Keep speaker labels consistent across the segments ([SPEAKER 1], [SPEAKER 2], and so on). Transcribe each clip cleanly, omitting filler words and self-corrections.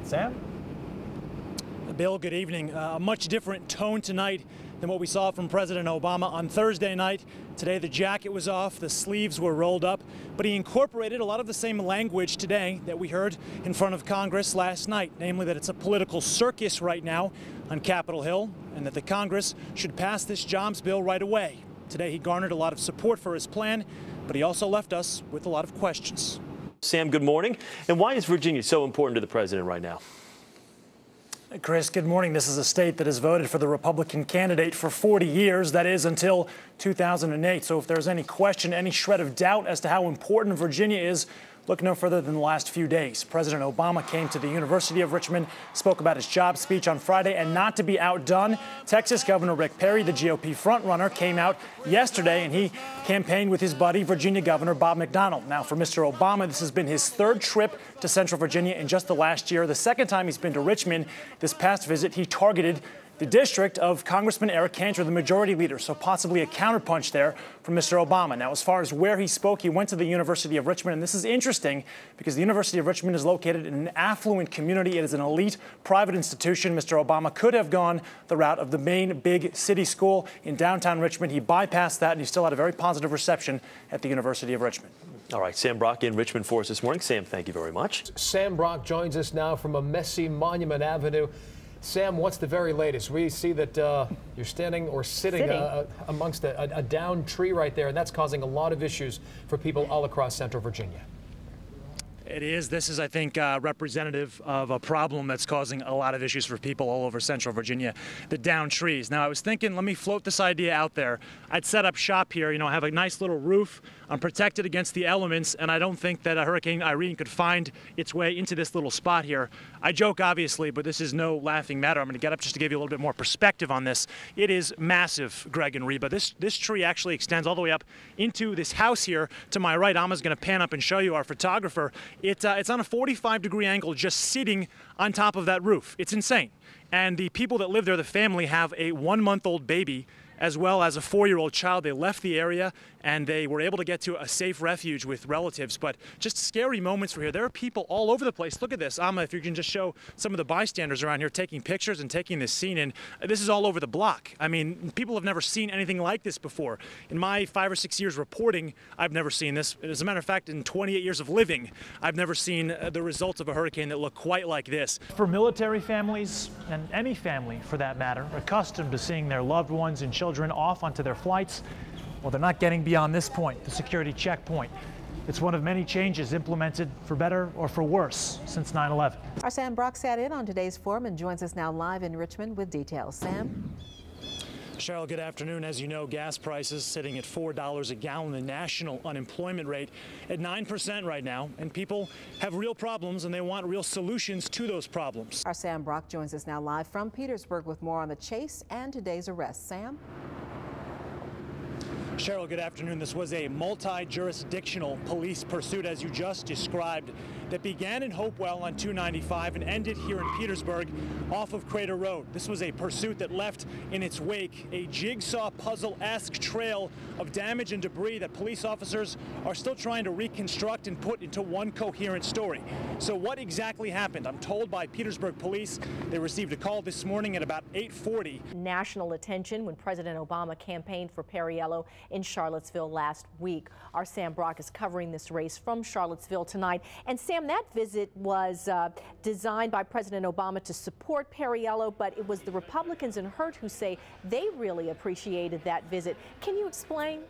[SPEAKER 1] Sam?
[SPEAKER 2] Bill, good evening. A much different tone tonight than what we saw from President Obama on Thursday night. Today the jacket was off, the sleeves were rolled up, but he incorporated a lot of the same language today that we heard in front of Congress last night, namely that it's a political circus right now on Capitol Hill and that the Congress should pass this jobs bill right away. Today he garnered a lot of support for his plan, but he also left us with a lot of questions.
[SPEAKER 3] Sam, good morning. And why is Virginia so important to the president right now?
[SPEAKER 2] Chris, good morning. This is a state that has voted for the Republican candidate for 40 years, that is until 2008. So if there's any question, any shred of doubt as to how important Virginia is, look no further than the last few days. President Obama came to the University of Richmond, spoke about his job speech on Friday, and not to be outdone, Texas Governor Rick Perry, the GOP frontrunner, came out yesterday and he campaigned with his buddy, Virginia Governor Bob McDonnell. Now, for Mr. Obama, this has been his third trip to Central Virginia in just the last year. The second time he's been to Richmond. This past visit, he targeted the district of Congressman Eric Cantor, the majority leader, so possibly a counterpunch there from Mr. Obama. Now, as far as where he spoke, he went to the University of Richmond, and this is interesting because the University of Richmond is located in an affluent community. It is an elite private institution. Mr. Obama could have gone the route of the main big city school in downtown Richmond. He bypassed that, and he still had a very positive reception at the University of Richmond.
[SPEAKER 3] All right, Sam Brock in Richmond for us this morning. Sam, thank you very much.
[SPEAKER 1] Sam Brock joins us now from a messy Monument Avenue. Sam, what's the very latest? We see that you're standing or sitting amongst a downed tree right there, and that's causing a lot of issues for people all across Central Virginia.
[SPEAKER 2] It is. This is, I think, representative of a problem that's causing a lot of issues for people all over Central Virginia, the downed trees. Now, I was thinking, let me float this idea out there. I'd set up shop here, you know, have a nice little roof. I'm protected against the elements, and I don't think that a Hurricane Irene could find its way into this little spot here. I joke, obviously, but this is no laughing matter. I'm going to get up just to give you a little bit more perspective on this. It is massive, Greg and Reba. This tree actually extends all the way up into this house here to my right. Amma's going to pan up and show you, our photographer. It's on a 45-degree angle just sitting on top of that roof. It's insane. And the people that live there, the family, have a 1-month-old baby as well as a 4-year-old child. They left the area and they were able to get to a safe refuge with relatives, but just scary moments for here. There are people all over the place. Look at this. Amma, if you can just show some of the bystanders around here taking pictures and taking this scene in. This is all over the block. I mean, people have never seen anything like this before. In my 5 or 6 years reporting, I've never seen this. As a matter of fact, in 28 years of living, I've never seen the results of a hurricane that look quite like this.
[SPEAKER 4] For military families, and any family for that matter, accustomed to seeing their loved ones and children off onto their flights, well, they're not getting beyond this point, the security checkpoint. It's one of many changes implemented for better or for worse since 9/11.
[SPEAKER 5] Our Sam Brock sat in on today's forum and joins us now live in Richmond with details. Sam?
[SPEAKER 2] Cheryl, good afternoon. As you know, gas prices sitting at $4 a gallon, the national unemployment rate at 9% right now, and people have real problems and they want real solutions to those problems.
[SPEAKER 5] Our Sam Brock joins us now live from Petersburg with more on the chase and today's arrest. Sam?
[SPEAKER 2] Cheryl, good afternoon. This was a multi-jurisdictional police pursuit, as you just described, that began in Hopewell on 295 and ended here in Petersburg off of Crater Road. This was a pursuit that left in its wake a jigsaw puzzle-esque trail of damage and debris that police officers are still trying to reconstruct and put into one coherent story. So what exactly happened? I'm told by Petersburg police they received a call this morning at about 8:40.
[SPEAKER 6] National attention when President Obama campaigned for Perriello in Charlottesville last week. Our Sam Brock is covering this race from Charlottesville tonight. And Sam, that visit was designed by President Obama to support Perriello, but it was the Republicans in Hurt who say they really appreciated that visit. Can you explain?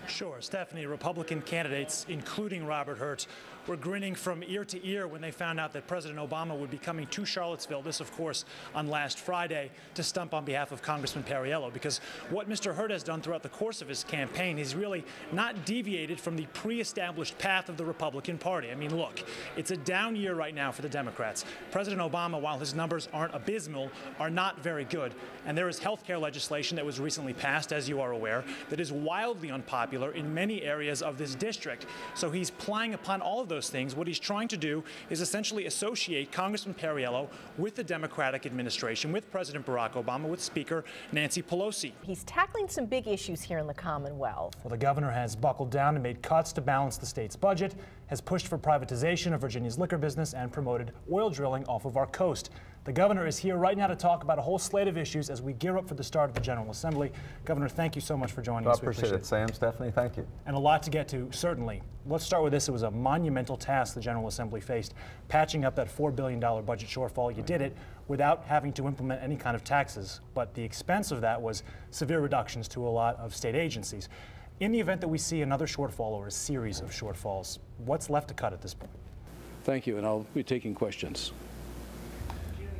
[SPEAKER 2] Sure, Stephanie. Republican candidates, including Robert Hurt, were grinning from ear to ear when they found out that President Obama would be coming to Charlottesville, this of course on last Friday, to stump on behalf of Congressman Perriello. Because what Mr. Hurt has done throughout the course of his campaign, he's really not deviated from the pre-established path of the Republican Party. I mean, look, it's a down year right now for the Democrats. President Obama, while his numbers aren't abysmal, are not very good. And there is health care legislation that was recently passed, as you are aware, that is wildly unpopular in many areas of this district. So he's playing upon all of those those things, what he's trying to do is essentially associate Congressman Perriello with the Democratic administration, with President Barack Obama, with Speaker Nancy Pelosi.
[SPEAKER 6] He's tackling some big issues here in the Commonwealth.
[SPEAKER 4] Well, the governor has buckled down and made cuts to balance the state's budget, has pushed for privatization of Virginia's liquor business, and promoted oil drilling off of our coast. The governor is here right now to talk about a whole slate of issues as we gear up for the start of the General Assembly. Governor, thank you so much for joining us.
[SPEAKER 7] I appreciate it, Sam. Stephanie, thank you.
[SPEAKER 4] And a lot to get to, certainly. Let's start with this. It was a monumental task the General Assembly faced, patching up that $4 billion budget shortfall. You did it without having to implement any kind of taxes, but the expense of that was severe reductions to a lot of state agencies. In the event that we see another shortfall or a series of shortfalls, what's left to cut at this point?
[SPEAKER 8] Thank you, and I'll be taking questions.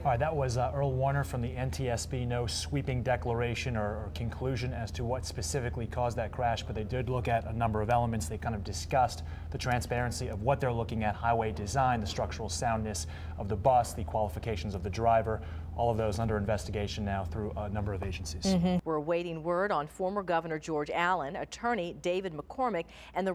[SPEAKER 4] All right, that was Earl Warner from the NTSB. No sweeping declaration or conclusion as to what specifically caused that crash, but they did look at a number of elements. They kind of discussed the transparency of what they're looking at, highway design, the structural soundness of the bus, the qualifications of the driver, all of those under investigation now through a number of agencies.
[SPEAKER 6] We're awaiting word on former Governor George Allen, attorney David McCormick, and the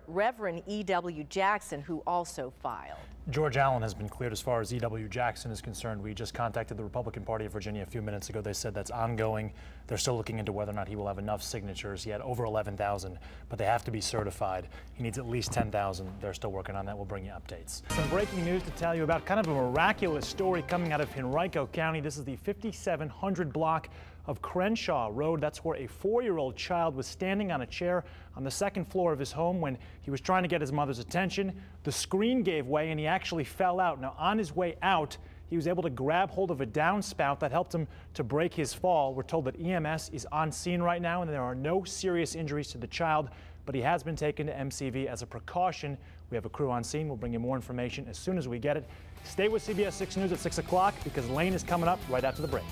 [SPEAKER 6] Reverend E.W. Jackson, who also filed.
[SPEAKER 4] George Allen has been cleared as far as E.W. Jackson is concerned. We just contacted the Republican Party of Virginia a few minutes ago. They said that's ongoing. They're still looking into whether or not he will have enough signatures. He had over 11,000, but they have to be certified. He needs at least 10,000. They're still working on that. We'll bring you updates. Some breaking news to tell you about, kind of a miraculous story coming out of Henrico County. This is the 5700 block of Crenshaw Road. That's where a 4-year-old child was standing on a chair on the second floor of his home when he was trying to get his mother's attention. The screen gave way and he actually fell out. Now, on his way out, he was able to grab hold of a downspout that helped him to break his fall. We're told that EMS is on scene right now and there are no serious injuries to the child, but he has been taken to MCV as a precaution. We have a crew on scene. We'll bring you more information as soon as we get it. Stay with CBS 6 News at 6 o'clock because Lane is coming up right after the break.